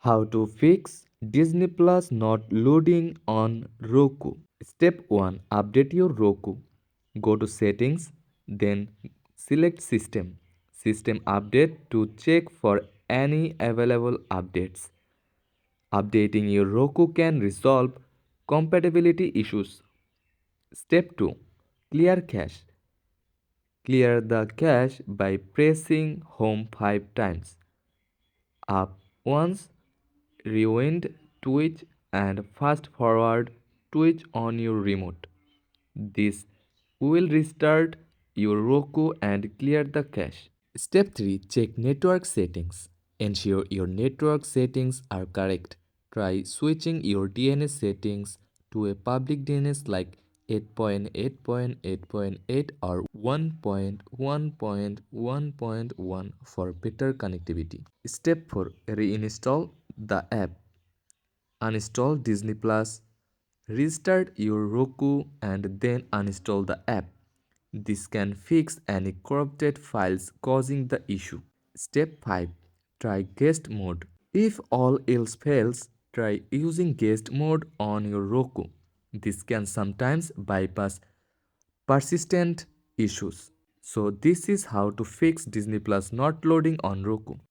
How to fix Disney Plus not loading on Roku. Step 1. Update your Roku. Go to Settings, then select System. System Update to check for any available updates. Updating your Roku can resolve compatibility issues. Step 2. Clear cache. Clear the cache by pressing Home 5 times. Up once, rewind, twitch, and fast forward twitch on your remote. This will restart your Roku and clear the cache. Step 3. Check network settings. Ensure your network settings are correct. Try switching your DNS settings to a public DNS like 8.8.8.8 or 1.1.1.1 for better connectivity. Step 4. Reinstall the app. Uninstall Disney Plus, restart your Roku and then uninstall the app. This can fix any corrupted files causing the issue. Step 5. Try guest mode. If all else fails, try using guest mode on your Roku. This can sometimes bypass persistent issues. So this is how to fix Disney Plus not loading on Roku.